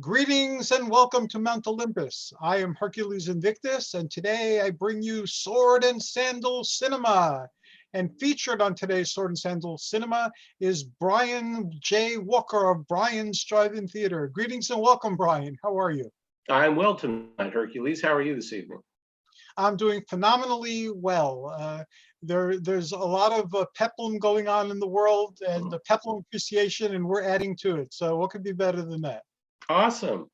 Greetings and welcome to Mount Olympus. I am Hercules Invictus, and today I bring you Sword and Sandal Cinema. And featured on today's Sword and Sandal Cinema is Brian J. Walker of Brian's Drive-In Theater. Greetings and welcome, Brian. How are you? I'm well tonight, Hercules. How are you this evening? I'm doing phenomenally well. There's a lot of peplum going on in the world and the peplum appreciation, and we're adding to it. So what could be better than that? Awesome.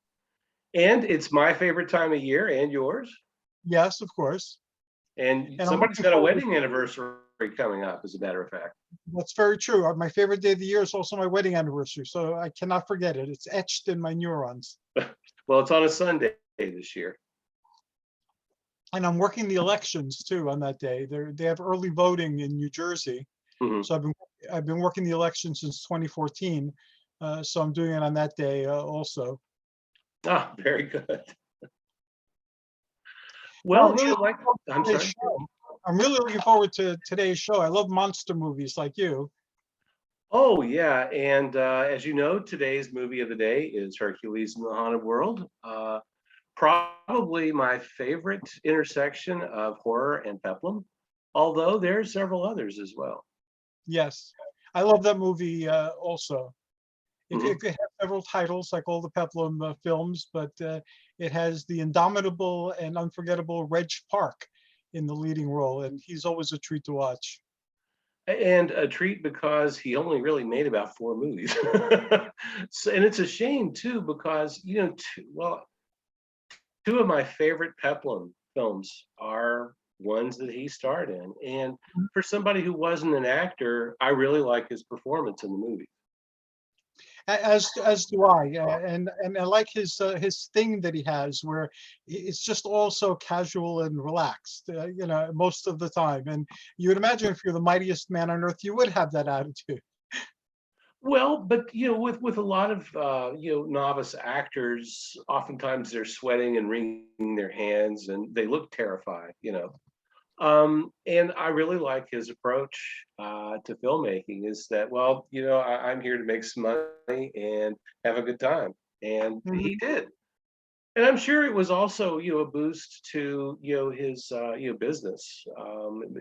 And it's my favorite time of year and yours. Yes, of course. And And I'm somebody's looking got a forward wedding anniversary coming up, as a matter of fact. That's very true. My favorite day of the year is also my wedding anniversary, so I cannot forget it. It's etched in my neurons. Well, it's on a Sunday this year. And I'm working the elections too on that day. They have early voting in New Jersey, Mhm. so I've been working the election since 2014. So I'm doing it on that day also. Ah, very good. Well, Well, I'm sorry. I'm really looking forward to today's show. I love monster movies like you. Oh, yeah. And as you know, today's movie of the day is Hercules in the Haunted World. Probably my favorite intersection of horror and peplum, although there are several others as well. Yes, I love that movie also. Mhm. It has several titles, like all the Peplum films, but it has the indomitable and unforgettable Reg Park in the leading role, and he's always a treat to watch. And a treat because he only really made about 4 movies. So, and it's a shame too because, two of my favorite Peplum films are ones that he starred in, and for somebody who wasn't an actor, I really like his performance in the movie. As do I, and I like his thing that he has where it's just all so casual and relaxed, most of the time. And you would imagine if you're the mightiest man on earth, you would have that attitude. Well, but with a lot of novice actors, oftentimes they're sweating and wringing their hands, and they look terrified. And I really like his approach to filmmaking. Is that I'm here to make some money and have a good time, and he Mhm. did. And I'm sure it was also a boost to his business.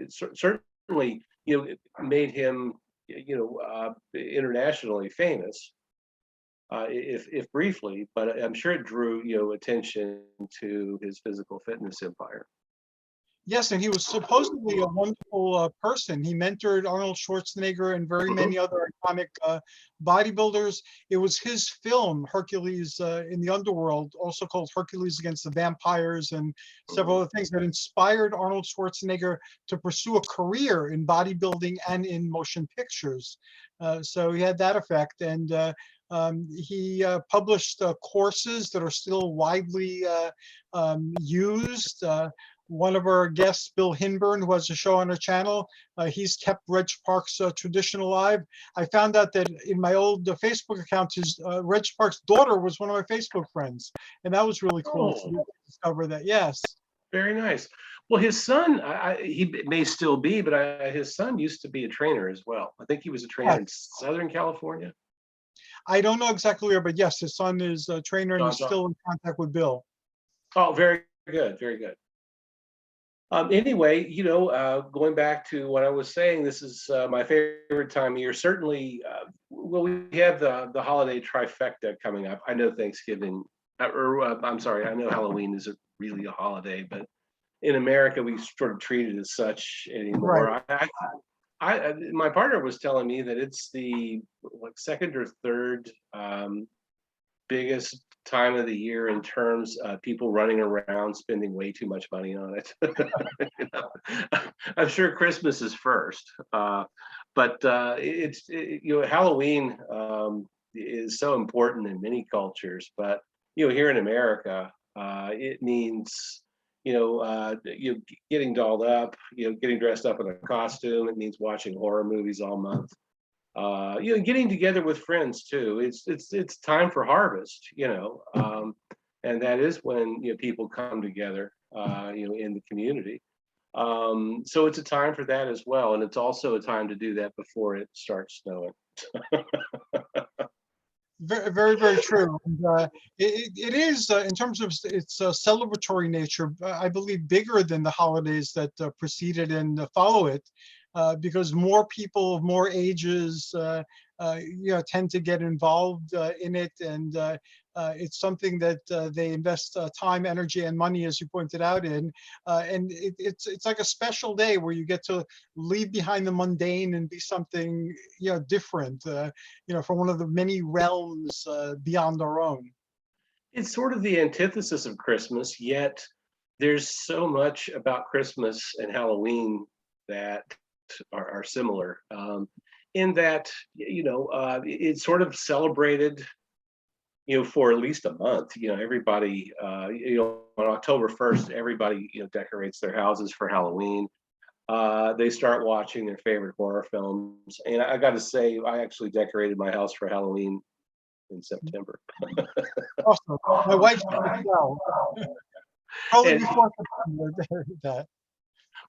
Certainly it made him internationally famous, if briefly, but I'm sure it drew attention to his physical fitness empire. Yes, and he was supposedly a wonderful person. He mentored Arnold Schwarzenegger and very Mhm. many other iconic bodybuilders. It was his film, Hercules in the Underworld, also called Hercules Against the Vampires, and several Mhm. other things that inspired Arnold Schwarzenegger to pursue a career in bodybuilding and in motion pictures. So he had that effect, and he published courses that are still widely used. One of our guests, Bill Hinburn, who has a show on her channel, he's kept Reg Park's tradition alive. I found out that in my old Facebook account, Reg Park's daughter was one of my Facebook friends, and that was really cool Oh, to discover that. Yes, very nice. Well, his son, he may still be, but his son used to be a trainer as well. I think he was a trainer yes. in Southern California. I don't know exactly where, but yes, his son is a trainer and he's John's on. still in contact with Bill. Oh, very good, very good. Anyway, going back to what I was saying, this is my favorite time of year. Certainly, well, we have the holiday trifecta coming up. I know Thanksgiving, I'm sorry, I know Halloween isn't really a holiday, but in America, we sort of treat it as such Right. anymore. My partner was telling me that it's the second or third biggest time of the year in terms of people running around spending way too much money on it. You know? I'm sure Christmas is first, but Halloween is so important in many cultures, but here in America, it means getting dolled up, getting dressed up in a costume. It means watching horror movies all month. Getting together with friends too. It's time for harvest, and that is when people come together, in the community. So it's a time for that as well, and it's also a time to do that before it starts snowing. Very, very, very true. And, it is, in terms of its celebratory nature, I believe bigger than the holidays that preceded and follow it, because more people of more ages, tend to get involved in it, and it's something that they invest time, energy, and money, as you pointed out, in. And it's like a special day where you get to leave behind the mundane and be something different. From one of the many realms beyond our own. It's sort of the antithesis of Christmas, yet there's so much about Christmas and Halloween that are similar. In that, it's sort of celebrated, for at least a month. Everybody, on October 1st, everybody, decorates their houses for Halloween. They start watching their favorite horror films. And I got to say, I actually decorated my house for Halloween in September. Awesome. My wife did as well. Probably And, before September, that.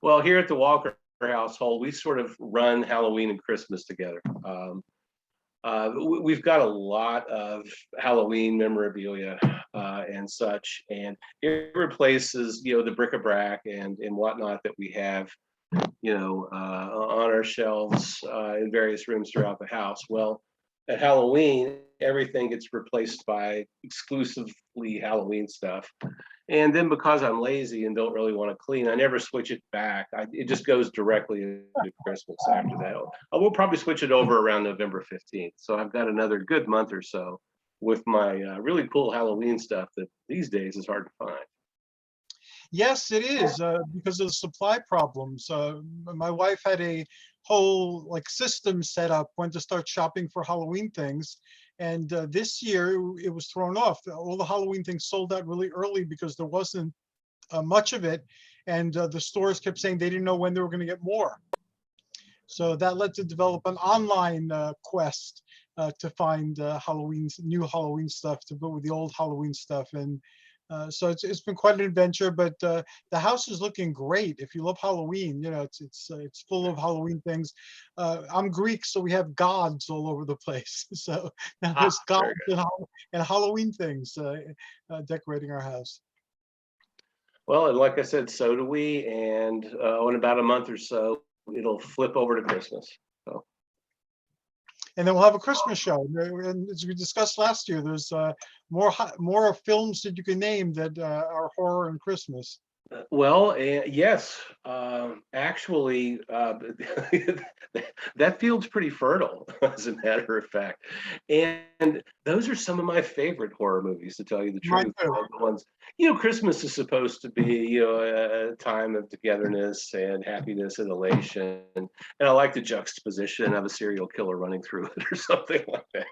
well, here at the Walker household, we sort of run Halloween and Christmas together. We've got a lot of Halloween memorabilia and such, and it replaces, the bric-a-brac and whatnot that we have, on our shelves in various rooms throughout the house. Well, at Halloween, everything gets replaced by exclusively Halloween stuff. And then because I'm lazy and don't really want to clean, I never switch it back. It just goes directly into Christmas after that. I will probably switch it over around November 15th. So I've got another good month or so with my really cool Halloween stuff that these days is hard to find. Yes, it is, because of the supply problems. My wife had a whole system set up when to start shopping for Halloween things. And this year it was thrown off. All the Halloween things sold out really early because there wasn't much of it. And the stores kept saying they didn't know when they were going to get more. So that led to develop an online quest to find new Halloween stuff to put with the old Halloween stuff. And so it's been quite an adventure, but the house is looking great. If you love Halloween, it's full of Halloween things. I'm Greek, so we have gods all over the place. So now there's gods and Halloween things decorating our house. Well, and like I said, so do we. And in about a month or so, it'll flip over to Christmas. So. And then we'll have a Christmas show. And as we discussed last year, there's more films that you can name that are horror and Christmas. Well, yes, actually, that field's pretty fertile, as a matter of fact. And those are some of my favorite horror movies, to tell you the truth. The ones, Christmas is supposed to be, a time of togetherness and happiness and elation. And I like the juxtaposition of a serial killer running through it or something like that.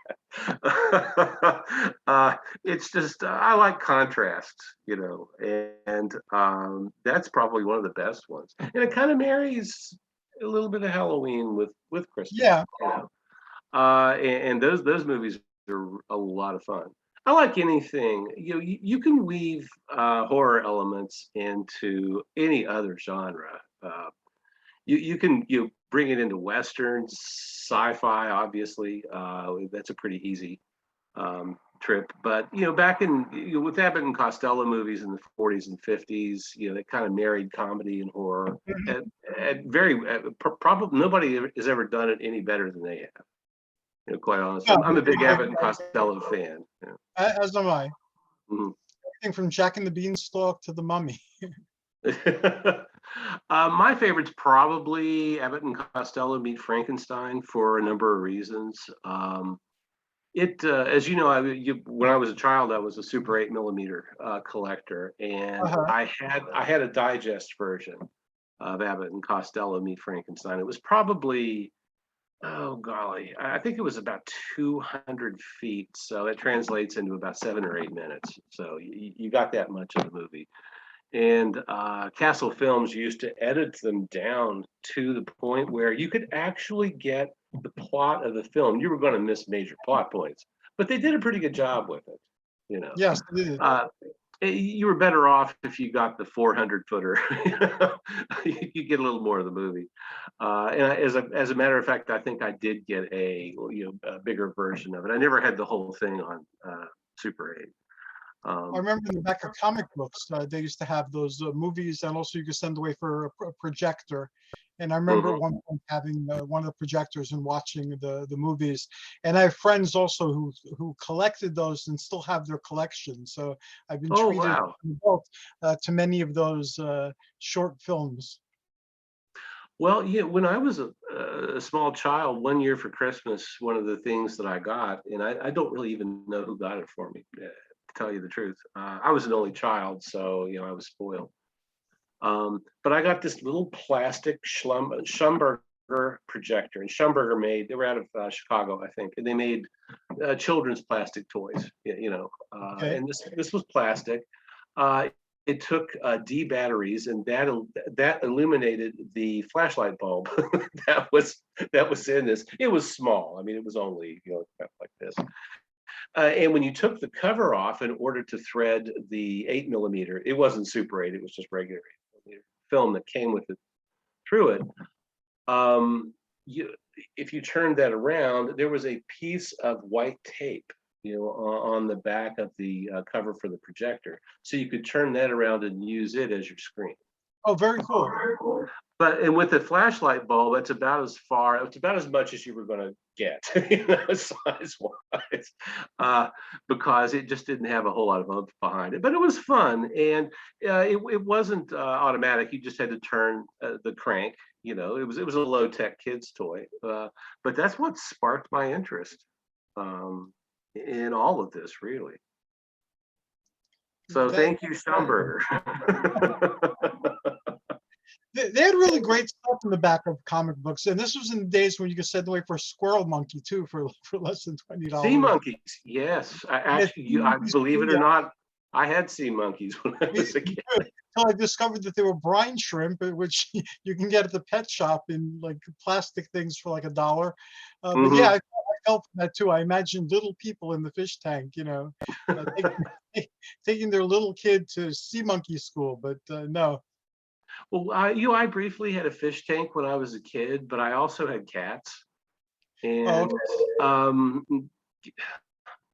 It's just, I like contrasts, and that's probably one of the best ones. And it kind of marries a little bit of Halloween with Christmas. Yeah. And those movies are a lot of fun. I like anything, you can weave horror elements into any other genre. You can bring it into Westerns, sci-fi, obviously. That's a pretty easy trip. But back in with Abbott and Costello movies in the 40s and 50s, they kind of married comedy and horror. Probably nobody has ever done it any better than they have. Quite honestly, I'm a big Abbott and Costello fan. As am I. Mm-hmm. Everything from Jack and the Beanstalk to The Mummy. My favorite's probably Abbott and Costello Meet Frankenstein for a number of reasons. As you know, when I was a child, I was a Super 8mm collector, and I had a digest version of Abbott and Costello Meet Frankenstein. It was probably, oh golly, I think it was about 200 feet, so that translates into about 7 or 8 minutes. So you got that much of the movie. And Castle Films used to edit them down to the point where you could actually get the plot of the film. You were going to miss major plot points, but they did a pretty good job with it. Yes, they did. You were better off if you got the 400 footer. You get a little more of the movie. As a matter of fact, I think I did get a bigger version of it. I never had the whole thing on Super 8. I remember in the back of comic books, they used to have those movies, and also you could send away for a projector. And I remember at Mhm. one point having one of the projectors and watching the movies. And I have friends also who collected those and still have their collection. So I've been Oh treated wow. both to many of those short films. Well, yeah, when I was a small child, one year for Christmas, one of the things that I got, and I don't really even know who got it for me, to tell you the truth. I was an only child, so I was spoiled. But I got this little plastic Schomburger projector, and Schomburger made. They were out of Chicago, I think, and they made children's plastic toys. Okay. And this was plastic. Uh, it took D batteries, and that illuminated the flashlight bulb that was in this. It was small. I mean, it was only kind of like this. And when you took the cover off in order to thread the 8 millimeter, it wasn't Super 8, it was just regular 8 millimeter film that came with it through it. Um, you, if you turned that around, there was a piece of white tape, on the back of the cover for the projector. So you could turn that around and use it as your screen. Oh, very cool. And with the flashlight bulb, it's about as much as you were going to get, size wise, because it just didn't have a whole lot of oomph behind it. But it was fun, and it wasn't automatic. You just had to turn the crank. It was a low tech kids toy, but that's what sparked my interest in all of this, really. So That thank you, Schomburger. they had really great stuff in the back of comic books, and this was in the days when you could send away for a squirrel monkey too for less than Sea $20. monkeys, yes. Yes, I believe it or yeah, not, I had sea monkeys when I me was a kid. too. Until I discovered that they were brine shrimp, which you can get at the pet shop in like plastic things for like $1. But yeah, Hmm. I felt that too. I imagined little people in the fish tank, taking their little kid to sea monkey school, but no. Well, I briefly had a fish tank when I was a kid, but I also had cats, Oh, and okay. um,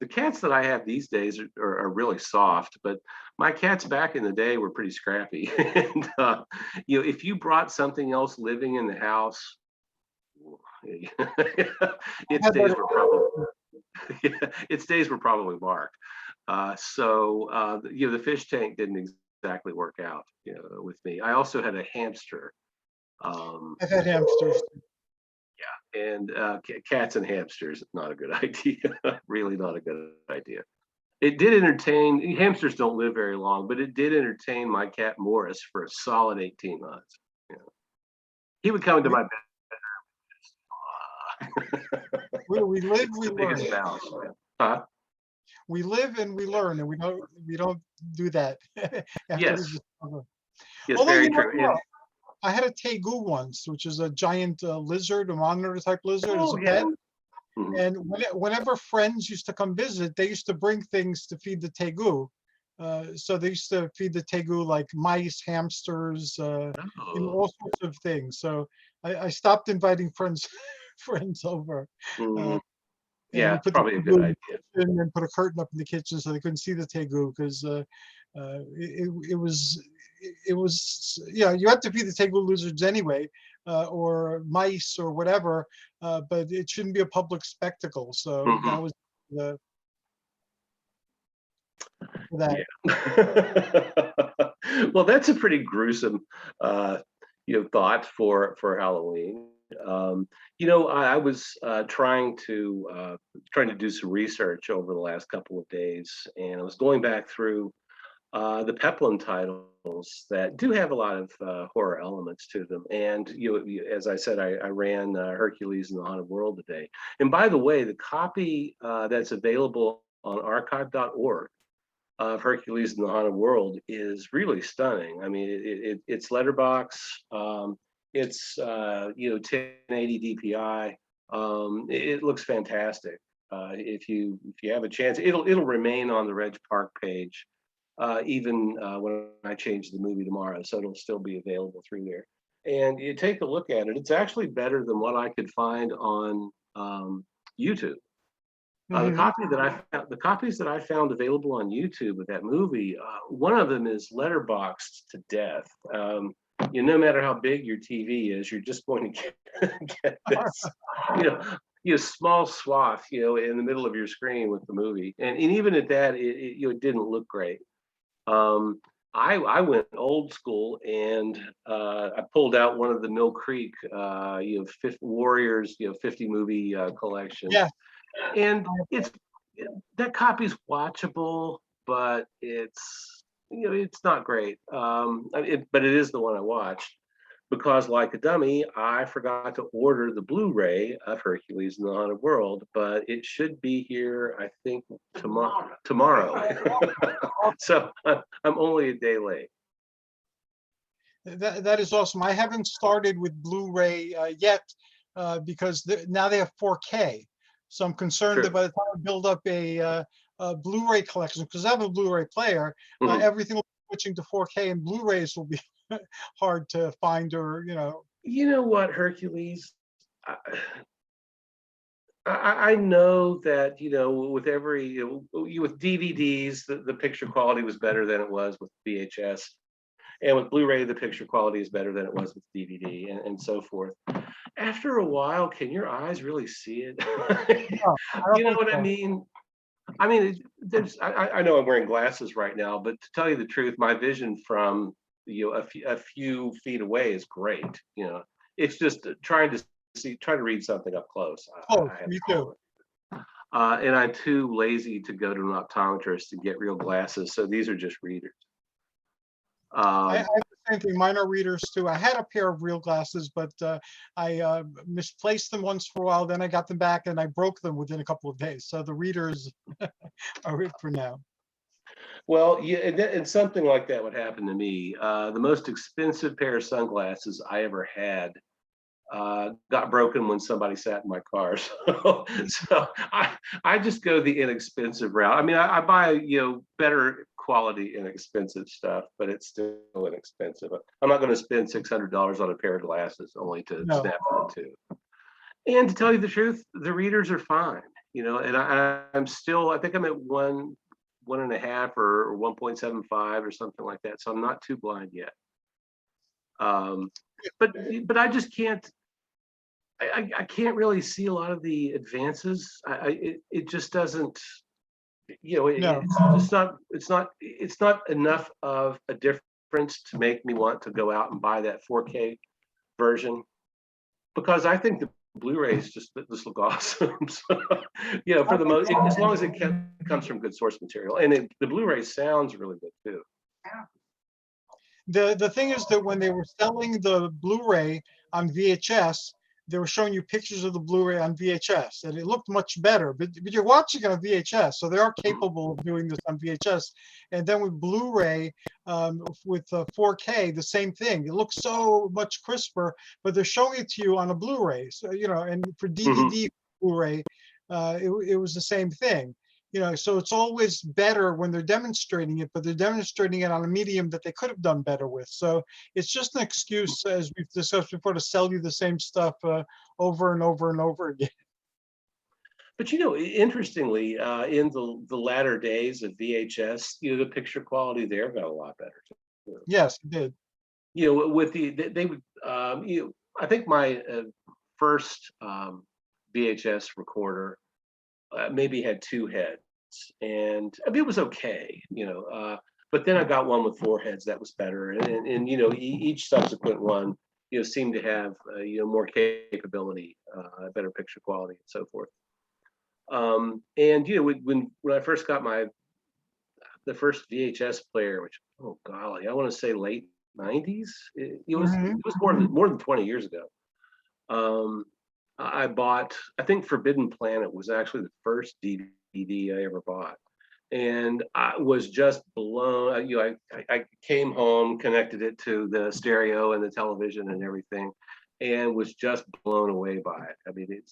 the cats that I have these days are really soft, but my cats back in the day were pretty scrappy. And if you brought something else living in the house, I its had days that. were probably its days were probably marked. The fish tank didn't exactly work out, with me. I also had a hamster. Um, I've had hamsters. and cats and hamsters, not a good idea. Really not a good idea. It did entertain, hamsters don't live very long, but it did entertain my cat Morris for a solid 18 months. You know. He would come into We, my we live, it's we the learn. biggest mouse. Huh? We live and we learn, and we don't do that after we Yes, discover. yes, Although very true. And I had a tegu once, which is a giant lizard, a monitor type lizard, as oh a yeah. pet. Mhm. And whenever friends used to come visit, they used to bring things to feed the tegu. So they used to feed the tegu like mice, hamsters, Oh. all sorts of things. So I stopped inviting friends friends over. Uh, Mhm. and Yeah, we it's put the probably a tegu good in the idea. kitchen and put a curtain up in the kitchen so they couldn't see the tegu because it was you have to feed the tegu lizards anyway, or mice or whatever, but it shouldn't be a public spectacle. So Mhm. that was the for that. Yeah. Well, that's a pretty gruesome, uh, thought for Halloween. I was trying to do some research over the last couple of days, and I was going back through the Peplum titles that do have a lot of horror elements to them. And as I said, I ran Hercules in the Haunted World today. And by the way, the copy that's available on archive.org of Hercules in the Haunted World is really stunning. I mean, it's letterbox. It's 1080 DPI. It looks fantastic. If you have a chance, it'll remain on the Reg Park page even when I change the movie tomorrow. So it'll still be available through there. And you take a look at it, it's actually better than what I could find on YouTube. Mhm. The copies that I found available on YouTube of that movie, one of them is letterboxed to death. No matter how big your TV is, you're just going to get this, you know, small swath, in the middle of your screen with the movie, and even at that, it didn't look great. Um, I went old school and I pulled out one of the Mill Creek, 50 Warriors, 50 movie collection, Yeah. and that copy's watchable, but it's not great. But it is the one I watched because, like a dummy, I forgot to order the Blu-ray of Hercules in the Haunted World, but it should be here, I think, tomorrow. So I'm only a day late. That is awesome. I haven't started with Blu-ray yet because now they have 4K. So I'm concerned that Sure. by the time I build up a Blu-ray collection, because I have a Blu-ray player, Mhm. everything will be switching to 4K, and Blu-rays will be hard to find, or You know what, Hercules? I, I know that with every with DVDs, the picture quality was better than it was with VHS, and with Blu-ray, the picture quality is better than it was with DVD, and so forth. After a while, can your eyes really see it? No, I don't You know think what I so. mean? I mean, I know I'm wearing glasses right now, but to tell you the truth, my vision from a few feet away is great. It's just trying to read something up close. Oh, I have me too. trouble. And I'm too lazy to go to an optometrist to get real glasses, so these are just readers. I Um, have the same thing. Mine are readers too. I had a pair of real glasses, but I misplaced them once for a while. Then I got them back, and I broke them within a couple of days. So the readers are it for now. well, yeah, and something like that would happen to me. The most expensive pair of sunglasses I ever had got broken when somebody sat in my car. So I just go the inexpensive route. I mean, I buy better quality inexpensive stuff, but it's still inexpensive. I'm not going to spend $600 on a pair of glasses only to No. snap them in two. And to tell you the truth, the readers are fine. And I'm still, I think I'm at one and a half or 1.75 or something like that. So I'm not too blind yet. Um, but I just can't. I can't really see a lot of the advances. It just doesn't, No. it's not enough of a difference to make me want to go out and buy that 4K version, because I think the Blu-rays just look awesome. So, I for the think most, as long as it comes from good source material, and the Blu-ray sounds really good too. the thing is that when they were selling the Blu-ray on VHS, they were showing you pictures of the Blu-ray on VHS, and it looked much better. But you're watching it on VHS, so they are Mhm. capable of doing this on VHS. And then with Blu-ray, with 4K, the same thing. It looks so much crisper, but they're showing it to you on a Blu-ray. So and for Mhm. DVD Blu-ray, it was the same thing. So it's always better when they're demonstrating it, but they're demonstrating it on a medium that they could have done better with. So it's just an excuse, as we've discussed before, to sell you the same stuff over and over and over again. But interestingly, in the latter days of VHS, the picture quality there got a lot better too. Yes, it did. With they would, I think my first VHS recorder maybe had two heads, and I mean, it was okay, but then I got one with four heads that was better, and each subsequent one, seemed to have more capability, better picture quality, and so forth. And when I first got the first VHS player, which, oh golly, I want to say late '90s. It was Hmm. it was more than 20 years ago. Um, I bought, I think Forbidden Planet was actually the first DVD I ever bought, and I was just blown. I came home, connected it to the stereo and the television and everything, and was just blown away by it. I mean,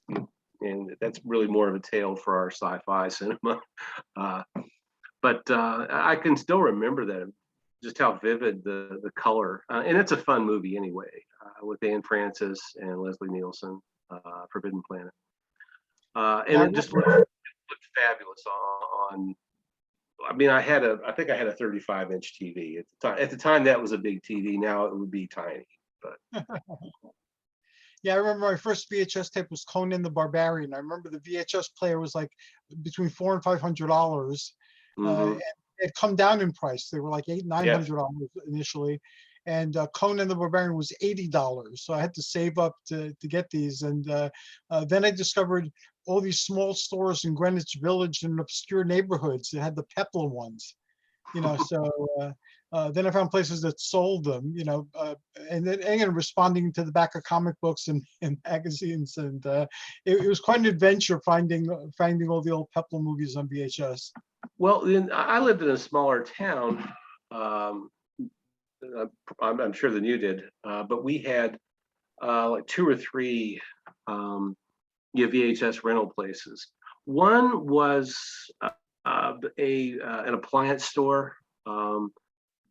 and that's really more of a tale for our sci-fi cinema. Uh, But I can still remember that, just how vivid the color, and it's a fun movie anyway, with Anne Francis and Leslie Nielsen, Forbidden Planet, Yeah, and it just looked fabulous on. I mean, I think I had a 35-inch TV at the time. At the time, that was a big TV. Now it would be tiny, but yeah, I remember my first VHS tape was Conan the Barbarian. I remember the VHS player was like between $400 and $500. hmm It had come down in price. They were like yes. $900 initially, and Conan the Barbarian was $80. So I had to save up to get these, and then I discovered all these small stores in Greenwich Village and obscure neighborhoods that had the peplum ones. Then I found places that sold them, and then again responding to the back of comic books and magazines, and it was quite an adventure finding all the old peplum movies on VHS. Well, I lived in a smaller town. Um, I'm sure than you did, but we had like two or three VHS rental places. One was an appliance store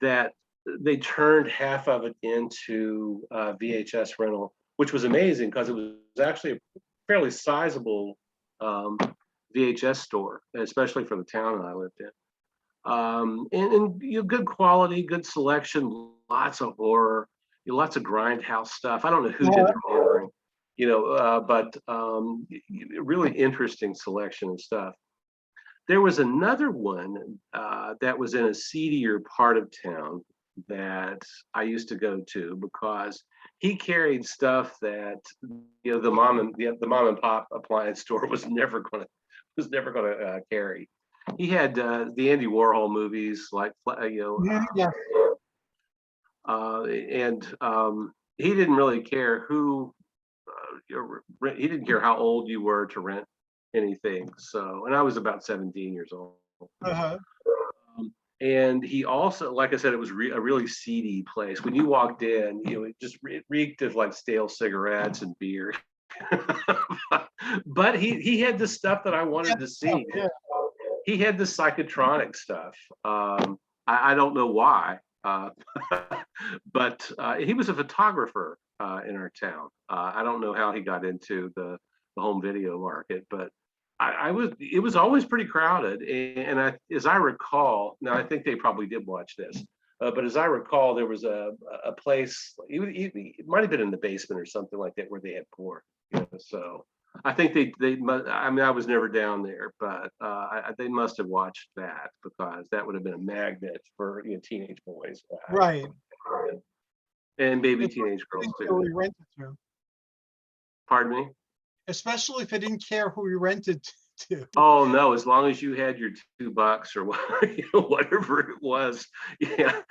that they turned half of it into VHS rental, which was amazing because it was actually a fairly sizable VHS store, especially for the town that I lived in. And good quality, good selection, lots of horror, lots of grindhouse stuff. I don't know who did the ordering, but really interesting selection of stuff. There was another one that was in a seedier part of town that I used to go to because he carried stuff that the mom and pop appliance store was never going to carry. He had the Andy Warhol movies, like Yeah. and he didn't really care he didn't care how old you were to rent anything. So, and I was about 17 years old. Uh-huh. And he also, like I said, it was a really seedy place. When you walked in, it just reeked of like stale cigarettes and beer. But he had the stuff that I wanted to see. Yeah. He had the psychotronic stuff. I don't know why, but he was a photographer in our town. I don't know how he got into the home video market, but it was always pretty crowded. And as I recall, now I think they probably did watch this, but as I recall, there was a place, it might have been in the basement or something like that, where they had porn. So I think they I mean, I was never down there, but they must have watched that, because that would have been a magnet for teenage boys. Right. And maybe Especially teenage if girls they didn't care who too. we rented to. Pardon me? Especially if they didn't care who we rented to. Oh no, as long as you had your $2 or whatever it was. Yeah.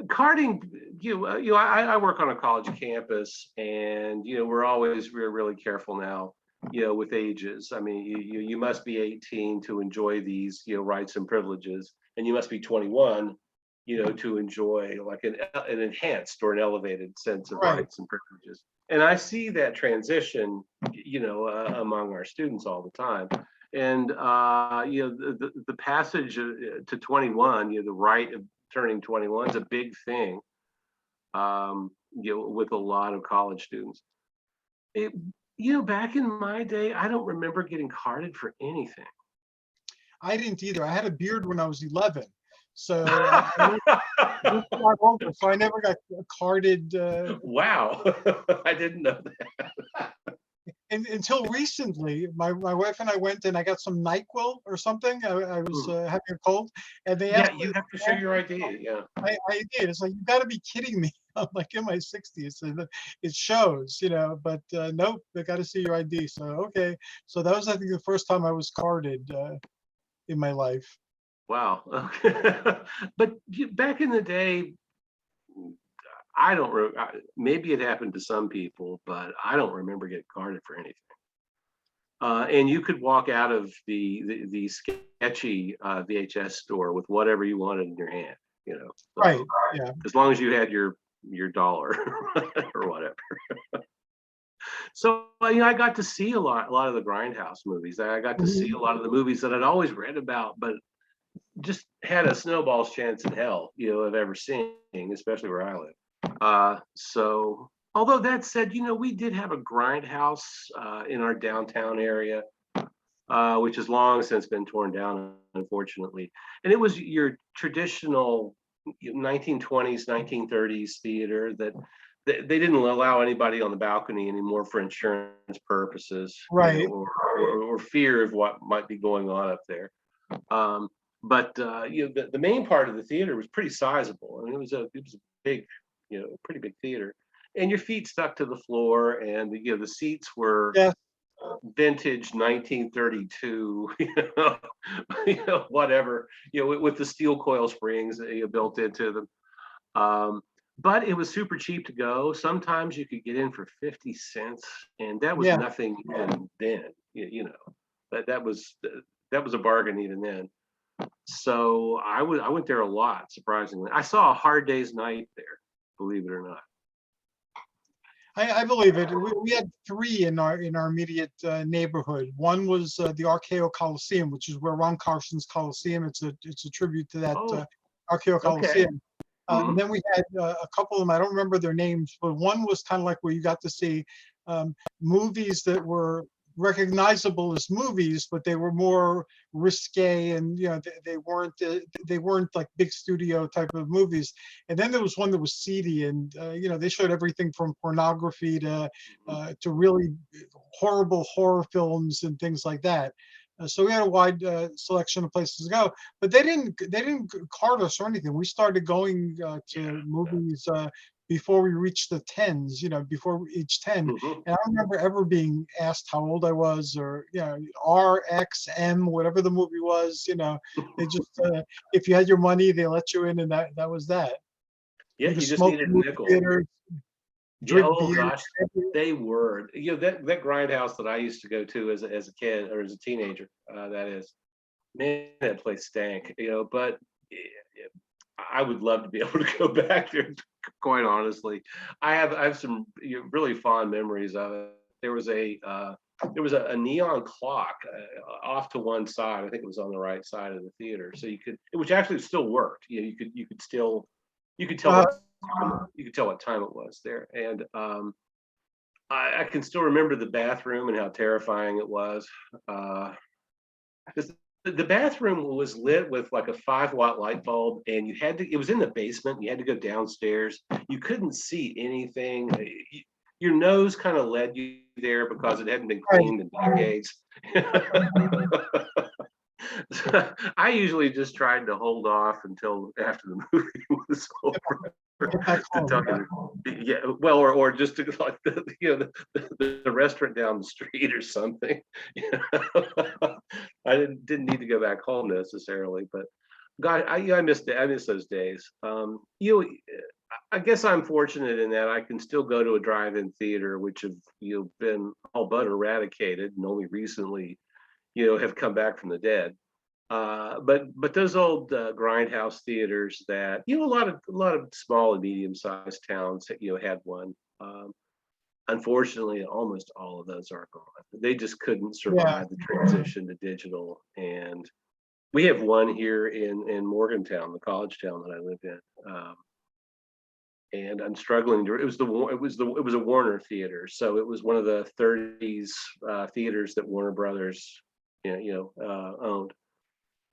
Carding, I work on a college campus, and we're really careful now, with ages. I mean, you must be 18 to enjoy these, rights and privileges, and you must be 21, to enjoy like an enhanced or an elevated sense of Right. rights and privileges. And I see that transition, among our students all the time. And the passage to 21, the right of turning 21 is a big thing, with a lot of college students. Back in my day, I don't remember getting carded for anything. I didn't either. I had a beard when I was 11. So I was a lot older, so I never got carded. Wow. I didn't know that. Until recently, my wife and I went and I got some NyQuil or something. I was having a cold, and they asked Yeah, you have to show your ID. Yeah. I did. It's like, you got to be kidding me. I'm like in my 60s, and it shows, but nope, they got to see your ID. So, okay. So that was, I think, the first time I was carded in my life. Wow. But back in the day, I don't. Maybe it happened to some people, but I don't remember getting carded for anything. And you could walk out of the sketchy VHS store with whatever you wanted in your hand. So, Right. Yeah. as long as you had your dollar or whatever. So I got to see a lot of the grindhouse movies. I got to see a lot of the movies that I'd always read about, but just had a snowball's chance in hell, of ever seeing, especially where I live. So, although that said, we did have a grindhouse in our downtown area, which has long since been torn down, unfortunately. And it was your traditional 1920s, 1930s theater that they didn't allow anybody on the balcony anymore for insurance purposes, Right. or fear of what might be going on up there. Um, but the main part of the theater was pretty sizable. I mean, it was a big, pretty big theater, and your feet stuck to the floor, and the seats were Yes. vintage 1932, whatever, with the steel coil springs built into them. But it was super cheap to go. Sometimes you could get in for 50 cents, and that was Yeah. nothing even then. That was a bargain even then. So I went there a lot, surprisingly. I saw A Hard Day's Night there, believe it or not. I believe it. We had three in our immediate neighborhood. One was the Archeo Coliseum, which is where Ron Carson's Coliseum. It's a tribute to that Oh, Archeo okay. Coliseum. And then we had a couple of them. I don't remember their names, but one was kind of like where you got to see movies that were recognizable as movies, but they were more risque, and they weren't like big studio type of movies. And then there was one that was seedy, and they showed everything from pornography to really horrible horror films and things like that. So we had a wide selection of places to go, but they didn't card us or anything. We started going to movies before we reached the tens, before each 10. Mhm. And I don't remember ever being asked how old I was, or R, X, M, whatever the movie was. They just if you had your money, they let you in, and that was that. Yeah, You could you just smoke needed in a movie nickel. theaters, Yeah, drink oh beer. gosh, they were. That grindhouse that I used to go to as a kid or as a teenager, that is, man, that place stank, but eh, I would love to be able to go back there, quite honestly. I have some really fond memories of it. There was a neon clock off to one side. I think it was on the right side of the theater, so which actually still worked. You could still, you could tell Uh, what time it was there, and I can still remember the bathroom and how terrifying it was. Uh, 'Cause the bathroom was lit with like a 5-watt light bulb, and it was in the basement. You had to go downstairs. You couldn't see anything. Your nose kind of led you there because it hadn't been right. cleaned in decades. I usually just tried to hold off until after the movie was over Get back to home. tell you, yeah, well, or just to like the restaurant down the street or something. I didn't need to go back home necessarily, but God, I miss those days. I guess I'm fortunate in that I can still go to a drive-in theater, which have been all but eradicated and only recently have come back from the dead. But those old grindhouse theaters that a lot of small and medium sized towns that had one. Unfortunately, almost all of those are gone. They just couldn't Yeah. survive the transition to digital. And we have one here in Morgantown, the college town that I live in. And I'm struggling to. It was a Warner theater, so it was one of the '30s theaters that Warner Brothers, owned.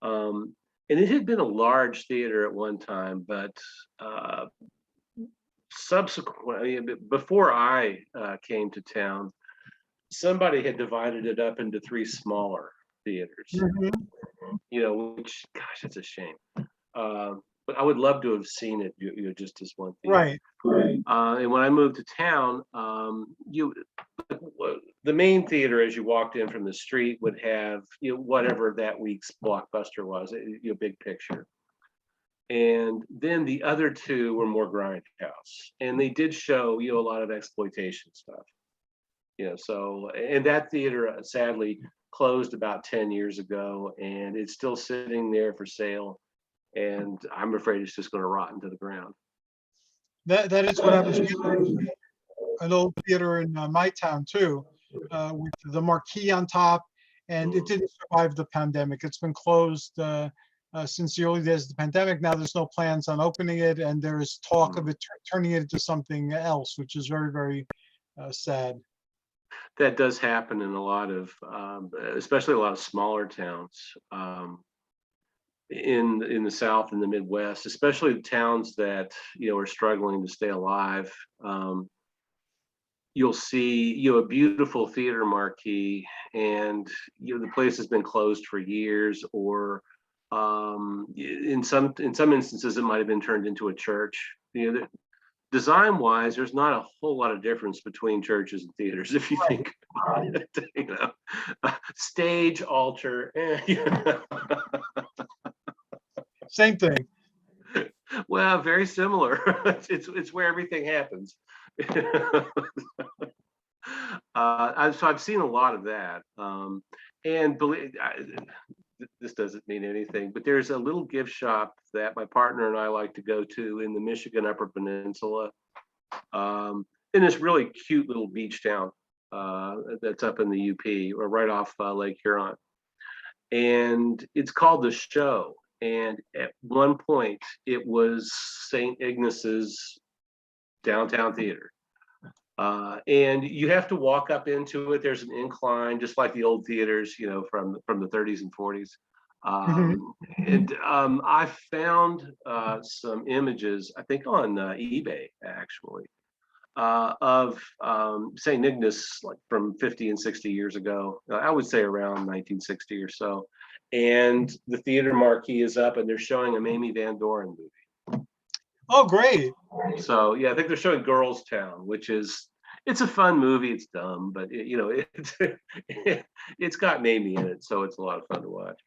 Um, and it had been a large theater at one time, but subsequently, before I came to town, somebody had divided it up into three smaller theaters. Mhm. Which, gosh, it's a shame. But I would love to have seen it, just as one theater. Right. And when I moved to town, the main theater, as you walked in from the street, would have whatever that week's blockbuster was, big picture. And then the other two were more grindhouse, and they did show a lot of exploitation stuff. So, and that theater sadly closed about 10 years ago, and it's still sitting there for sale. And I'm afraid it's just going to rot into the ground. That is what happens. We had an old theater in my town too, with the marquee on top, and it Mm. didn't survive the pandemic. It's been closed since the early days of the pandemic. Now there's no plans on opening it, and there's talk of it turning it into something else, which is very, very sad. That does happen in a lot of, especially a lot of smaller towns in the South and the Midwest, especially the towns that are struggling to stay alive. You'll see a beautiful theater marquee, and the place has been closed for years, or in some instances it might have been turned into a church. Design wise, there's not a whole lot of difference between churches and theaters if you think about it. Stage, altar, Same thing. well, very similar. It's where everything happens. So I've seen a lot of that, and this doesn't mean anything, but there's a little gift shop that my partner and I like to go to in the Michigan Upper Peninsula, in this really cute little beach town that's up in the UP, or right off Lake Huron, and it's called The Show. And at one point, it was St. Ignace's downtown theater. And you have to walk up into it. There's an incline, just like the old theaters, from the 30s and 40s. And I found some images, I think on eBay actually, of St. Ignace, like from 50 and 60 years ago. I would say around 1960 or so. And the theater marquee is up, and they're showing a Mamie Van Doren movie. Oh, great. So yeah, I think they're showing Girls Town, it's a fun movie. It's dumb, but it's got Mamie in it, so it's a lot of fun to watch.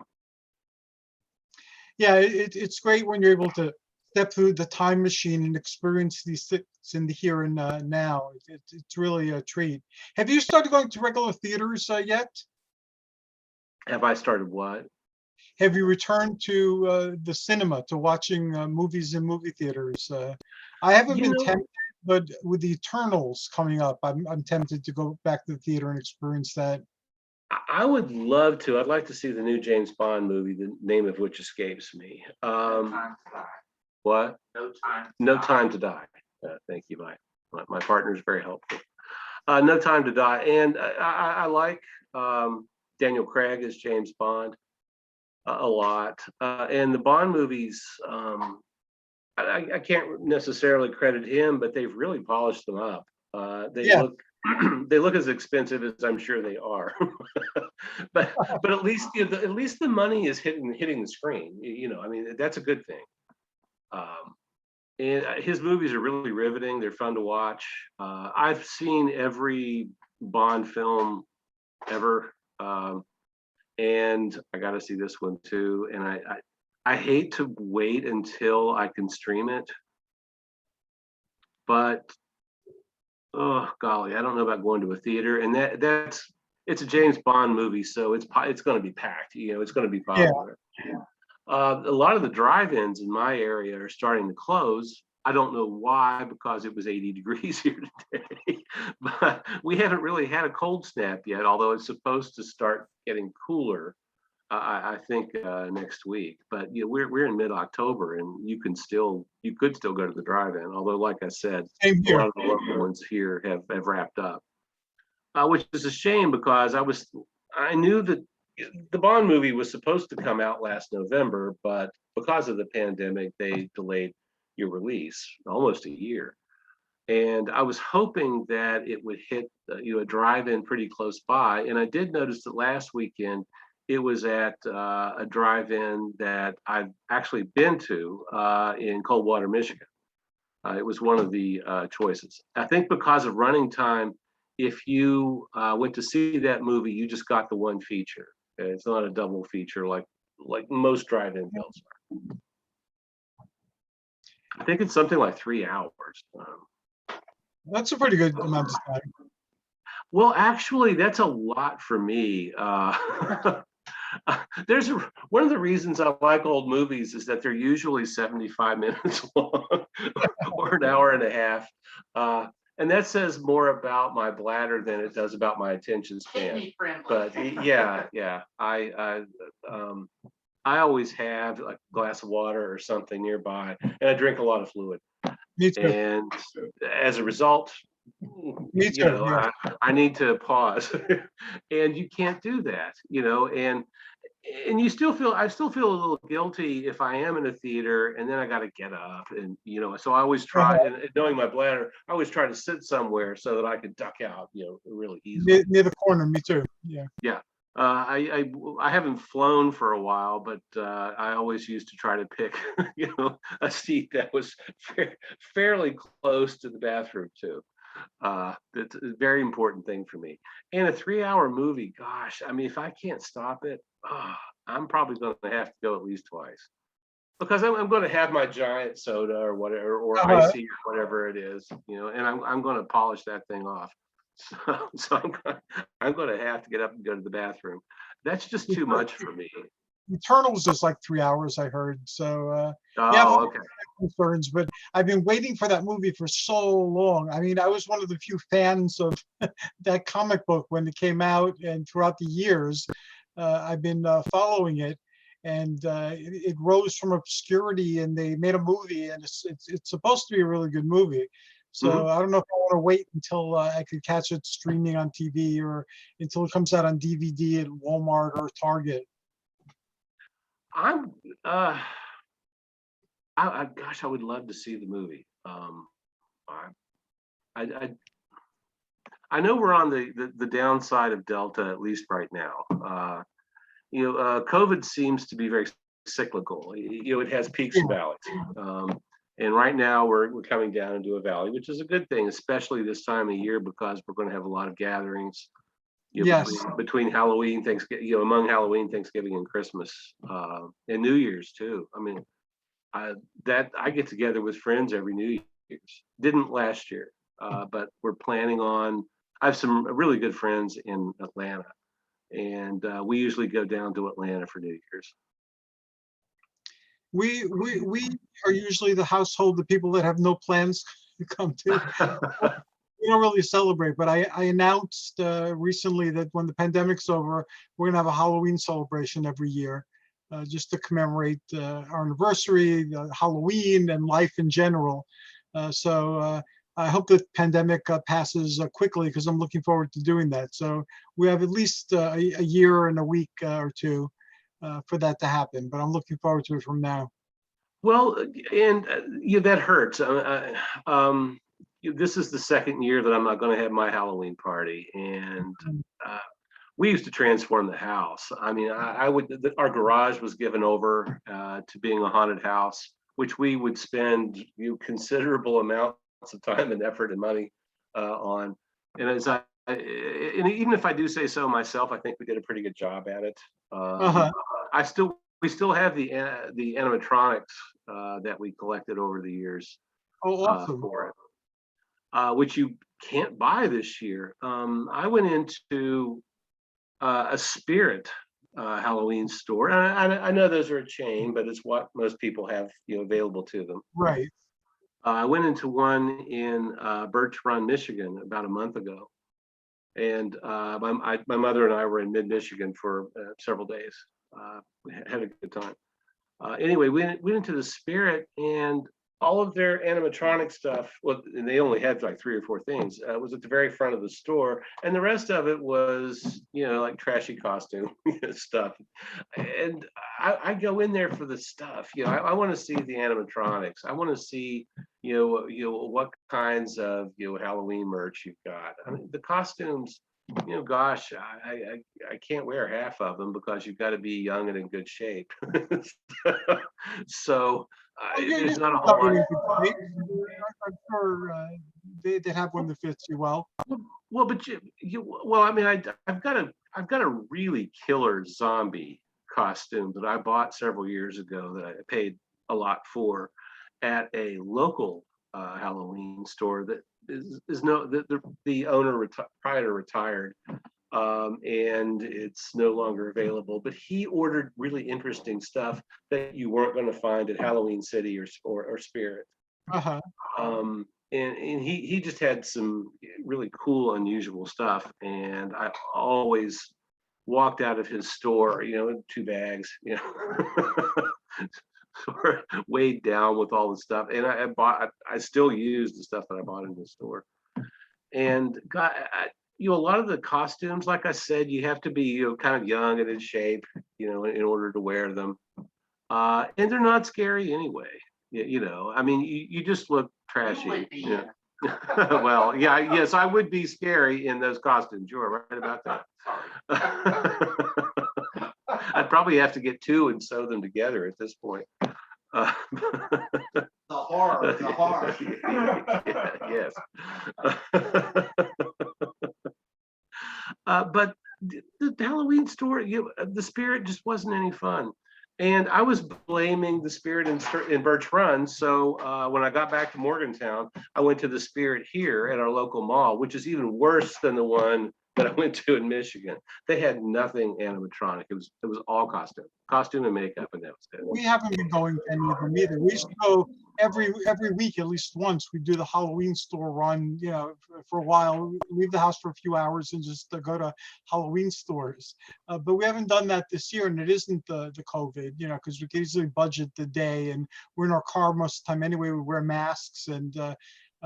Yeah, it's great when you're able to step through the time machine and experience these things in the here and now. It's really a treat. Have you started going to regular theaters yet? Have I started what? Have you returned to the cinema, to watching movies in movie theaters? I haven't been tempted, but with the Eternals coming up, I'm tempted to go back to the theater and experience that. I would love to. I'd like to see the new James Bond movie, the name of which escapes me. What? No Time to Die. Thank you, my partner is very helpful. No Time to Die, and I like Daniel Craig as James Bond a lot, and the Bond movies. I can't necessarily credit him, but they've really polished them up. They look as expensive as I'm sure they are, but at least the money is hitting the screen. I mean, that's a good thing. And his movies are really riveting. They're fun to watch. I've seen every Bond film ever, and I got to see this one too. And I hate to wait until I can stream it, but oh golly, I don't know about going to a theater. And it's a James Bond movie, so it's going to be packed. It's going to be popular. Yeah. A lot of the drive-ins in my area are starting to close. I don't know why, because it was 80 degrees here today, but we haven't really had a cold snap yet, although it's supposed to start getting cooler, I think next week. But we're in mid-October, and you could still go to the drive-in, although like I said, a lot of the local ones here have wrapped up, which is a shame, because I knew that the Bond movie was supposed to come out last November, but because of the pandemic, they delayed your release almost a year. And I was hoping that it would hit a drive-in pretty close by. And I did notice that last weekend it was at a drive-in that I've actually been to in Coldwater, Michigan. It was one of the choices. I think because of running time, if you went to see that movie, you just got the one feature. It's not a double feature like most drive-in films are. I think it's something like 3 hours. That's a pretty good amount of time. Well, actually, that's a lot for me. One of the reasons I like old movies is that they're usually 75 minutes long or an hour and a half. And that says more about my bladder than it does about my attention span. But yeah, I always have like a glass of water or something nearby, and I drink a lot of fluid. Me too. And as a result, Me you too. know, Yeah. I need to pause, and you can't do that, and I still feel a little guilty if I am in a theater and then I got to get up, and so I always try, Uh-huh. and knowing my bladder, I always try to sit somewhere so that I could duck out, really easily. Near the corner. Me too. Yeah. Yeah. I haven't flown for a while, but I always used to try to pick, a seat that was fairly close to the bathroom too. That's a very important thing for me. And a 3-hour movie, gosh, I mean, if I can't stop it, I'm probably going to have to go at least twice because I'm going to have my giant soda or whatever, or Uh-huh. icy or whatever it is, and I'm going to polish that thing off. So I'm going to have to get up and go to the bathroom. That's just too much for me. Eternals is like 3 hours, I heard. So yeah, I'm Oh, okay. concerns, but I've been waiting for that movie for so long. I mean, I was one of the few fans of that comic book when it came out, and throughout the years, I've been following it. And it rose from obscurity, and they made a movie, and it's supposed to be a really good movie. So Mhm. I don't know if I want to wait until I could catch it streaming on TV, or until it comes out on DVD at Walmart or Target. I'm gosh, I would love to see the movie. I, I I know we're on the downside of Delta, at least right now. COVID seems to be very cyclical. It has peaks Yeah. and valleys. And right now we're coming down into a valley, which is a good thing, especially this time of year because we're going to have a lot of gatherings. Yes. Between Halloween, Thanksgiving, among Halloween, Thanksgiving, and Christmas, and New Year's too. I mean, I get together with friends every New Year's. Didn't last year, but we're planning on. I have some really good friends in Atlanta, and we usually go down to Atlanta for New Year's. We are usually the household, the people that have no plans to come to. We don't really celebrate, but I announced recently that when the pandemic's over, we're gonna have a Halloween celebration every year, just to commemorate our anniversary, Halloween, and life in general. So I hope the pandemic passes quickly, because I'm looking forward to doing that. So we have at least a year and a week or two for that to happen, but I'm looking forward to it from now. Well, and that hurts. This is the second year that I'm not going to have my Halloween party, and uh, we used to transform the house. I mean, our garage was given over to being a haunted house, which we would spend considerable amounts of time and effort and money on. And and even if I do say so myself, I think we did a pretty good job at it. Uh-huh. We still have the animatronics that we collected over the years Oh, awesome. for it, which you can't buy this year. I went into a Spirit Halloween store. And I know those are a chain, but it's what most people have available to them. Right. I went into one in Birch Run, Michigan, about a month ago, and my mother and I were in mid-Michigan for several days. We had a good time. Anyway, we went into the Spirit, and all of their animatronic stuff, well, and they only had like 3 or 4 things, was at the very front of the store, and the rest of it was, like trashy costume stuff. And I go in there for the stuff. I want to see the animatronics. I want to see, what kinds of Halloween merch you've got. I mean, the costumes. Gosh, I can't wear half of them because you've got to be young and in good shape. So Oh, yeah, there's you not a can whole come in lot. and debate. I'm sure they have one that fits you well. Well, but well, I mean, I've got a really killer zombie costume that I bought several years ago that I paid a lot for at a local Halloween store that is no the owner proprietor retired, and it's no longer available. But he ordered really interesting stuff that you weren't going to find at Halloween City or Spirit. Uh-huh. And he just had some really cool, unusual stuff, and I always walked out of his store, in 2 bags, sort of weighed down with all the stuff. And I still use the stuff that I bought in the store. And got, a lot of the costumes, like I said, you have to be, kind of young and in shape, in order to wear them. And they're not scary anyway. I mean, you just look trashy. Yeah. Well, yeah, yes, I would be scary in those costumes. You're right about that. I'd probably have to get 2 and sew them together at this point. The horror. Yes. But the Halloween store, the spirit just wasn't any fun. And I was blaming the spirit in Birch Run. So when I got back to Morgantown, I went to the spirit here at our local mall, which is even worse than the one that I went to in Michigan. They had nothing animatronic. It was all costume and makeup, and that was it. We haven't been going to any of them either. We used to go every week, at least once. We do the Halloween store run, for a while. Leave the house for a few hours and just go to Halloween stores. But we haven't done that this year, and it isn't the COVID, because we can easily budget the day, and we're in our car most of the time anyway. We wear masks and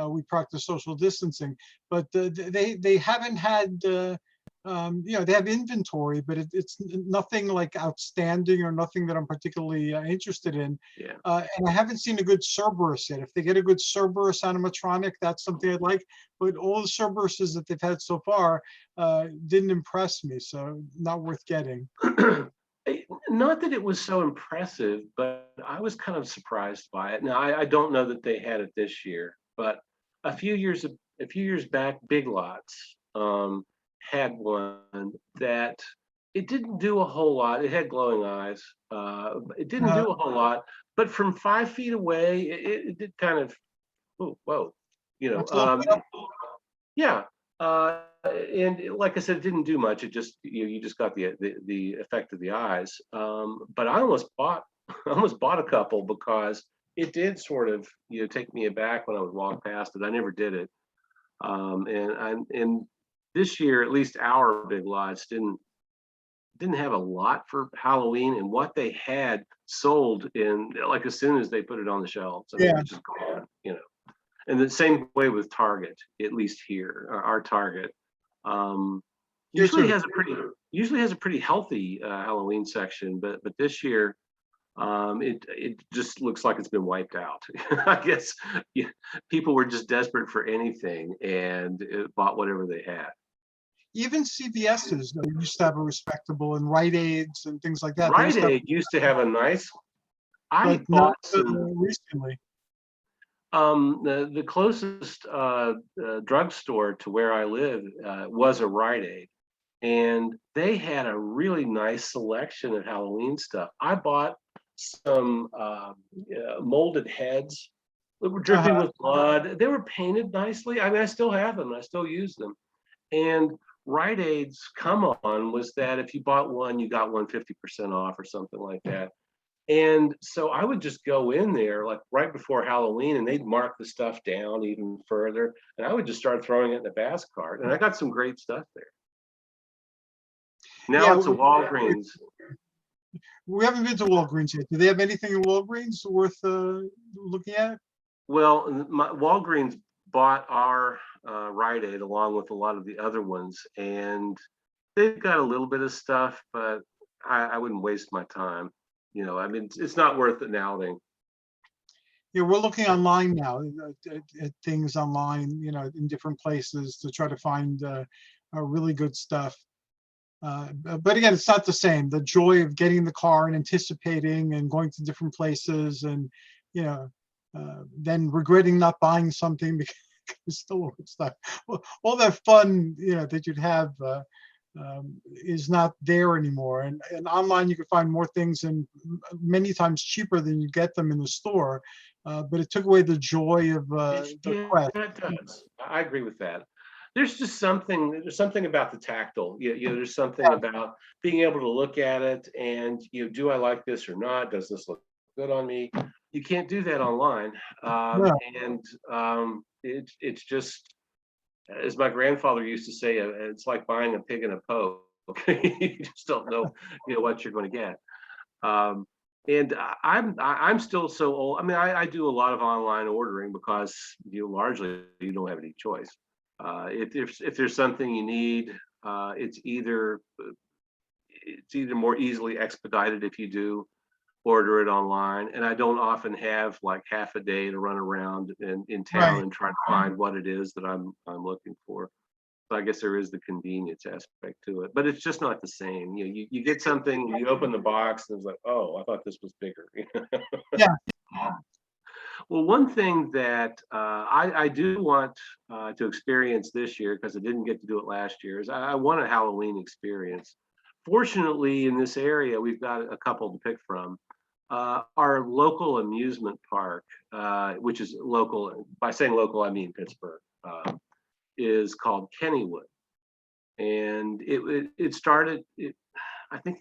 we practice social distancing. But they haven't had. They have inventory, but it's nothing like outstanding or nothing that I'm particularly interested in. Yeah. And I haven't seen a good Cerberus yet. If they get a good Cerberus animatronic, that's something I'd like. But all the Cerberuses that they've had so far didn't impress me, so not worth getting. Not that it was so impressive, but I was kind of surprised by it. Now I don't know that they had it this year, but a few years back, Big Lots had one that it didn't do a whole lot. It had glowing eyes. It didn't do a whole lot, but from 5 feet away, it did kind of, whoa, yeah. And like I said, it didn't do much. It just, you just got the effect of the eyes. But I almost bought a couple because it did sort of, take me aback when I would walk past it. I never did it. And this year, at least our Big Lots didn't have a lot for Halloween, and what they had sold in like as soon as they put it on the shelves. I mean, it was just gone, And the same way with Target, at least here, our Target, usually has a pretty healthy Halloween section, but this year, it just looks like it's been wiped out. I guess people were just desperate for anything and bought whatever they had. Even CVS's used to have a respectable, and Rite Aids and things like that. Rite Aid used to have a nice. I but bought not some recently. The closest drugstore to where I live was a Rite Aid, and they had a really nice selection of Halloween stuff. I bought some molded heads that were dripping with blood. They were painted nicely. I mean, I still have them. I still use them. And Rite Aid's come on was that if you bought one, you got one 50% off or something like that. And so I would just go in there like right before Halloween, and they'd mark the stuff down even further, and I would just start throwing it in the basket cart, and I got some great stuff there. Now it's a Walgreens. We haven't been to Walgreens yet. Do they have anything in Walgreens worth looking at? Well, Walgreens bought our Rite Aid along with a lot of the other ones, and they've got a little bit of stuff, but I wouldn't waste my time. I mean, it's not worth an outing. Yeah, we're looking online now at things online, in different places to try to find really good stuff. But again, it's not the same. The joy of getting in the car and anticipating and going to different places, and then regretting not buying something because it's still stuff. All that fun, that you'd have is not there anymore. And online, you can find more things and many times cheaper than you get them in the store. But it took away the joy of the quest. It does. I agree with that. There's something about the tactile. There's something about being able to look at it and do I like this or not? Does this look good on me? You can't do that online. And it's just, as my grandfather used to say, it's like buying a pig in a poke. You just don't know, what you're going to get. And I'm still so old. I mean, I do a lot of online ordering because largely you don't have any choice. If there's something you need, it's either more easily expedited if you do order it online, and I don't often have like half a day to run around in town Right. and try to find what it is that I'm looking for. So I guess there is the convenience aspect to it, but it's just not the same. You get something, you open the box, and it's like, oh, I thought this was bigger. Yeah. Well, one thing that I do want to experience this year, because I didn't get to do it last year, is I want a Halloween experience. Fortunately, in this area, we've got a couple to pick from. Our local amusement park, which is local, by saying local, I mean Pittsburgh, is called Kennywood. And it started, I think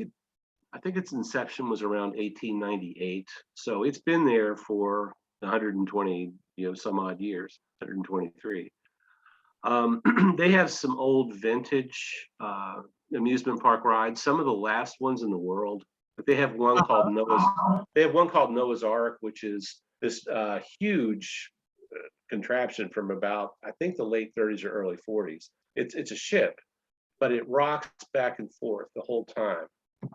its inception was around 1898. So it's been there for 120, some odd years, 123. They have some old vintage amusement park rides, some of the last ones in the world. But they have one called Noah's Ark, which is this huge contraption from about, I think, the late 30s or early 40s. It's a ship, but it rocks back and forth the whole time.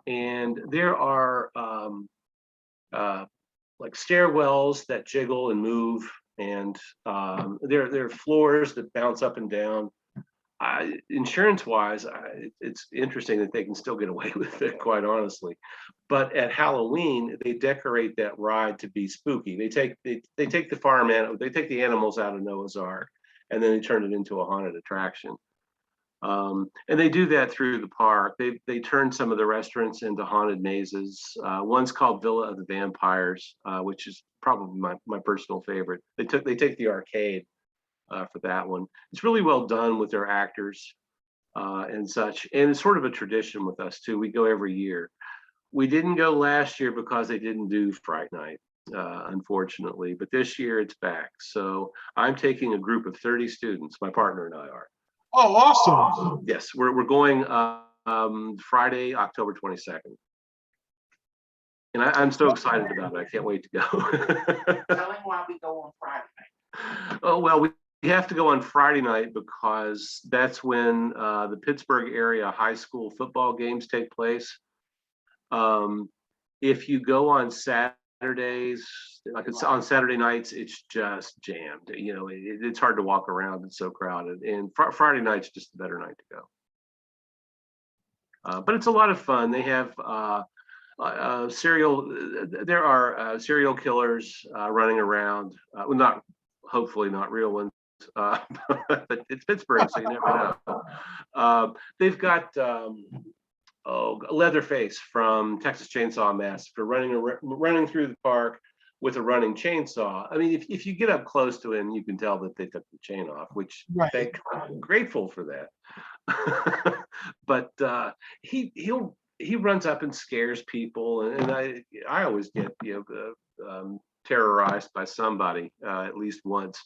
And there are like stairwells that jiggle and move, and there are floors that bounce up and down. Insurance-wise, it's interesting that they can still get away with it, quite honestly. But at Halloween, they decorate that ride to be spooky. They take the animals out of Noah's Ark, and then they turn it into a haunted attraction. And they do that through the park. They turn some of the restaurants into haunted mazes. One's called Villa of the Vampires, which is probably my personal favorite. They take the arcade for that one. It's really well done with their actors and such. And it's sort of a tradition with us too. We go every year. We didn't go last year because they didn't do Fright Night, unfortunately. But this year it's back. So I'm taking a group of 30 students. My partner and I are. Oh, awesome. Yes, we're going Friday, October 22nd. And I'm so excited about it. I can't wait to go. Tell him why we go on Friday night. Oh, well, we have to go on Friday night because that's when the Pittsburgh area high school football games take place. If you go on Saturdays, like it's on Saturday nights, it's just jammed. It's hard to walk around. It's so crowded. And Friday night's just a better night to go. But it's a lot of fun. They have there are serial killers running around. Well, hopefully not real ones. But it's Pittsburgh, so you never know. They've got Leatherface from Texas Chainsaw Massacre running through the park with a running chainsaw. I mean, if you get up close to him, you can tell that they took the chain off, which I'm grateful for that. But he runs up and scares people, and I always get terrorized by somebody at least once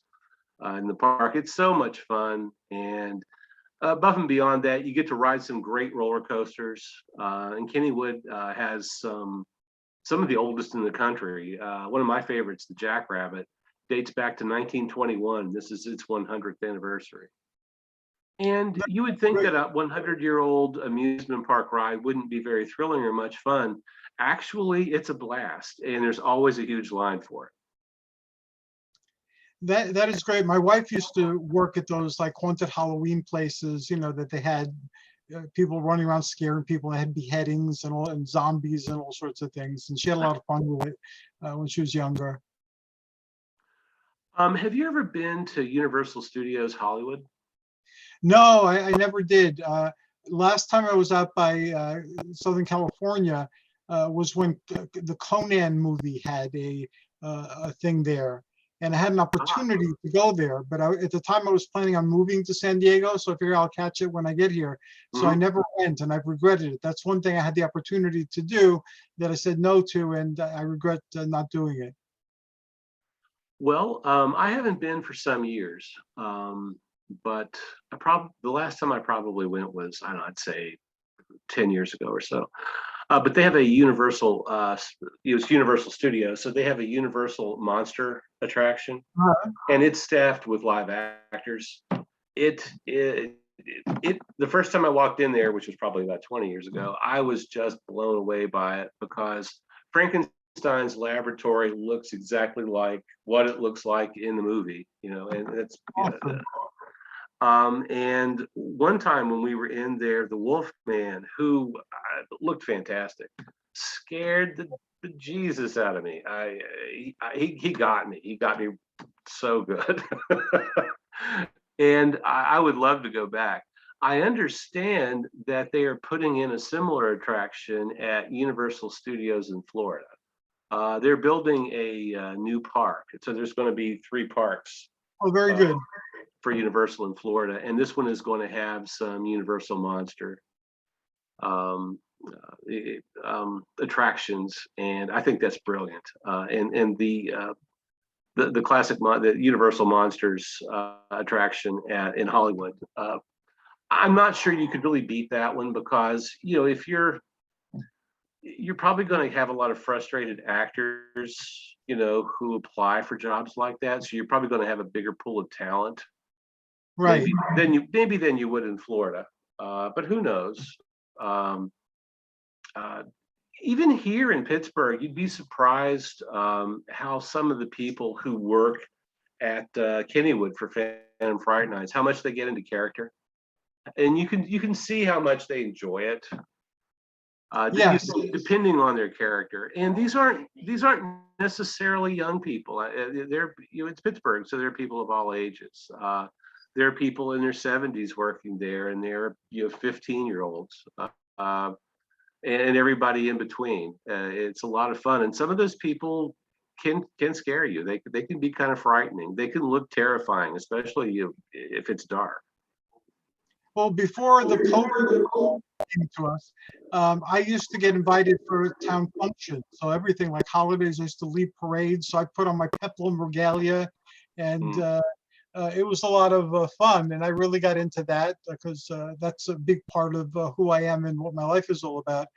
in the park. It's so much fun. And above and beyond that, you get to ride some great roller coasters. And Kennywood has some of the oldest in the country. One of my favorites, the Jackrabbit, dates back to 1921. This is its 100th anniversary. And you would think that a 100-year-old amusement park ride wouldn't be very thrilling or much fun. Actually, it's a blast, and there's always a huge line for it. That is great. My wife used to work at those like haunted Halloween places, that they had people running around scaring people. They had beheadings and zombies and all sorts of things. And she had a lot of fun with it when she was younger. Have you ever been to Universal Studios Hollywood? No, I never did. Last time I was out by Southern California was when the Conan movie had a thing there. And I had an opportunity to go there, but at the time I was planning on moving to San Diego, so I figured I'll catch it when I get here. So I never went, and I've regretted it. That's one thing I had the opportunity to do that I said no to, and I regret not doing it. Well, I haven't been for some years, but the last time I probably went was, I don't know, I'd say 10 years ago or so. But they have a Universal, it's Universal Studios, so they have a Universal Monster attraction, and it's staffed with live actors. The first time I walked in there, which was probably about 20 years ago, I was just blown away by it because Frankenstein's laboratory looks exactly like what it looks like in the movie, and it's and one time when we were in there, the Wolfman, who looked fantastic, scared the Jesus out of me. He got me. He got me so good. And I would love to go back. I understand that they are putting in a similar attraction at Universal Studios in Florida. They're building a new park. So there's going to be 3 parks. Oh, very good. For Universal in Florida, and this one is going to have some Universal Monster attractions, and I think that's brilliant. And the classic the Universal Monsters attraction in Hollywood. I'm not sure you could really beat that one because if you're probably going to have a lot of frustrated actors, who apply for jobs like that. So you're probably going to have a bigger pool of talent. Right. Maybe than you would in Florida, but who knows? Even here in Pittsburgh, you'd be surprised how some of the people who work at Kennywood for Phantom Fright Nights, how much they get into character, and you can see how much they enjoy it. Yes. Depending on their character, and these aren't necessarily young people. They're it's Pittsburgh, so there are people of all ages. There are people in their 70s working there, and they're 15-year-olds, and everybody in between. It's a lot of fun, and some of those people can scare you. They can be kind of frightening. They can look terrifying, especially if it's dark. Well, before the COVID came to us, I used to get invited for town functions. So everything like holidays, I used to lead parades. So I put on my peplum regalia, and it was a lot of fun. And I really got into that because that's a big part of who I am and what my life is all about.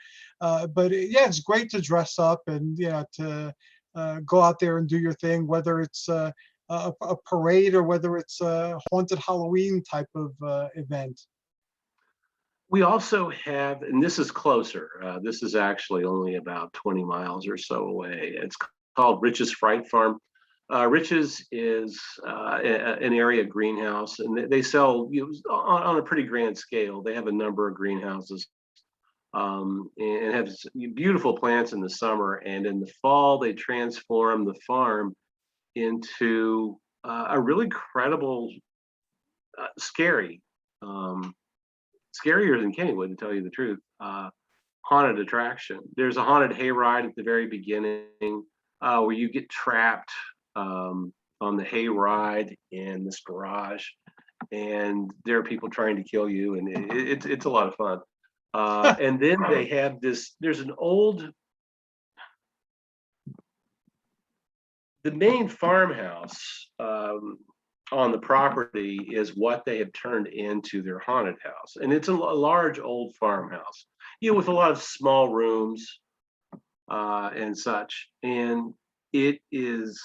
But yeah, it's great to dress up and to go out there and do your thing, whether it's a parade or whether it's a haunted Halloween type of event. We also have, and this is closer. This is actually only about 20 miles or so away. It's called Rich's Fright Farm. Rich's is an area greenhouse, and they sell on a pretty grand scale. They have a number of greenhouses and have beautiful plants in the summer. And in the fall, they transform the farm into a really credible, scary, scarier than Kennywood, to tell you the truth, haunted attraction. There's a haunted hayride at the very beginning where you get trapped on the hayride in this garage, and there are people trying to kill you, and it's a lot of fun. And then they have there's an old, the main farmhouse on the property is what they have turned into their haunted house. And it's a large old farmhouse, with a lot of small rooms and such. And it is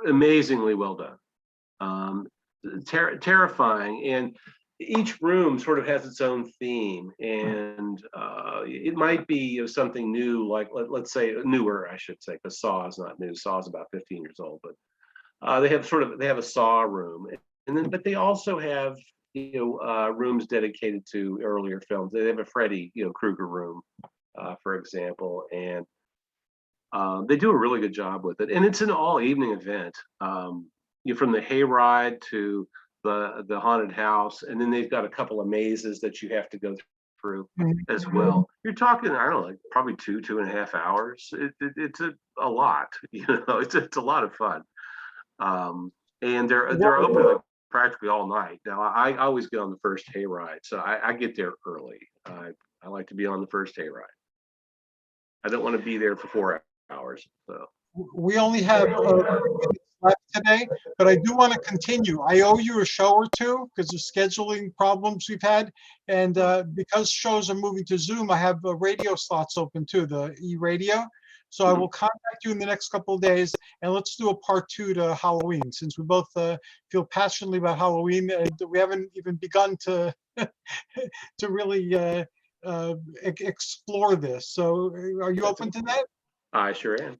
amazingly well done, terrifying. And each room sort of has its own theme, and it might be something new, like let's say newer, I should say, because Saw is not new. Saw is about 15 years old, but they have a Saw room, but they also have rooms dedicated to earlier films. They have a Freddy Krueger room, for example, and they do a really good job with it. And it's an all evening event, from the hayride to the haunted house, and then they've got a couple of mazes that you have to go through as well. You're talking, I don't know, like probably 2.5 hours. It's a lot, it's a lot of fun. And they're open like practically all night. Now I always get on the first hayride, so I get there early. I like to be on the first hayride. I don't want to be there for 4 hours. So We only have minutes left today, but I do want to continue. I owe you a show or two because of scheduling problems we've had. And because shows are moving to Zoom, I have radio slots open too, the e-radio. So I will contact you in the next couple of days, and let's do a part 2 to Halloween, since we both feel passionately about Halloween, and we haven't even begun to to really explore this. So are you open to that? I sure am.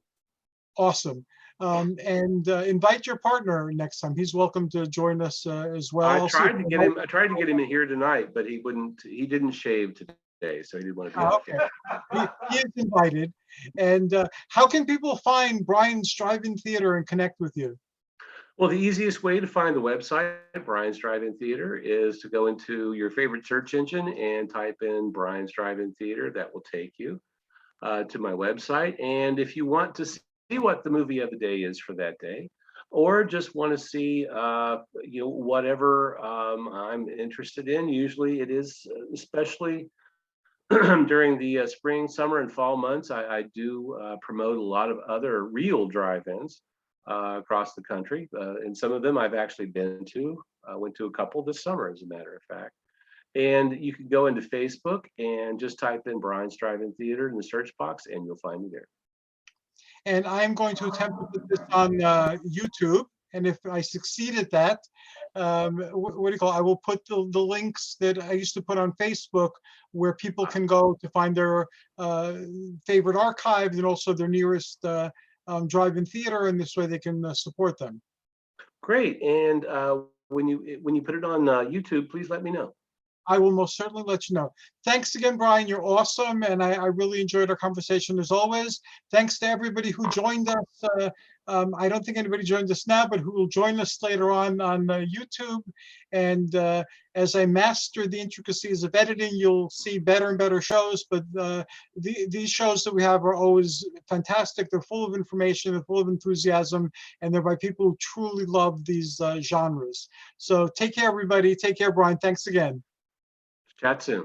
Awesome. And invite your partner next time. He's welcome to join us as well. I I'll see tried if to I get might- him. I tried to get him in here tonight, but he wouldn't. He didn't shave today, so he didn't want to be on Okay. He is invited. And how can people find Brian's Drive-In Theater and connect with you? Well, the easiest way to find the website, Brian's Drive-In Theater, is to go into your favorite search engine and type in Brian's Drive-In Theater. That will take you to my website. And if you want to see what the movie of the day is for that day, or just want to see, whatever I'm interested in, usually it is, especially during the spring, summer, and fall months, I do promote a lot of other real drive-ins across the country. And some of them I've actually been to. I went to a couple this summer, as a matter of fact. And you can go into Facebook and just type in Brian's Drive-In Theater in the search box, and you'll find me there. And I'm going to attempt to put this on YouTube. And if I succeed at that, what do you call it? I will put the links that I used to put on Facebook where people can go to find their favorite archives and also their nearest drive-in theater. And this way they can support them. Great. And when you put it on YouTube, please let me know. I will most certainly let you know. Thanks again, Brian. You're awesome. And I really enjoyed our conversation as always. Thanks to everybody who joined us. I don't think anybody joined us now, but who will join us later on YouTube. And as I master the intricacies of editing, you'll see better and better shows. But these shows that we have are always fantastic. They're full of information, they're full of enthusiasm, and they're by people who truly love these genres. So take care, everybody. Take care, Brian. Thanks again. Chat soon.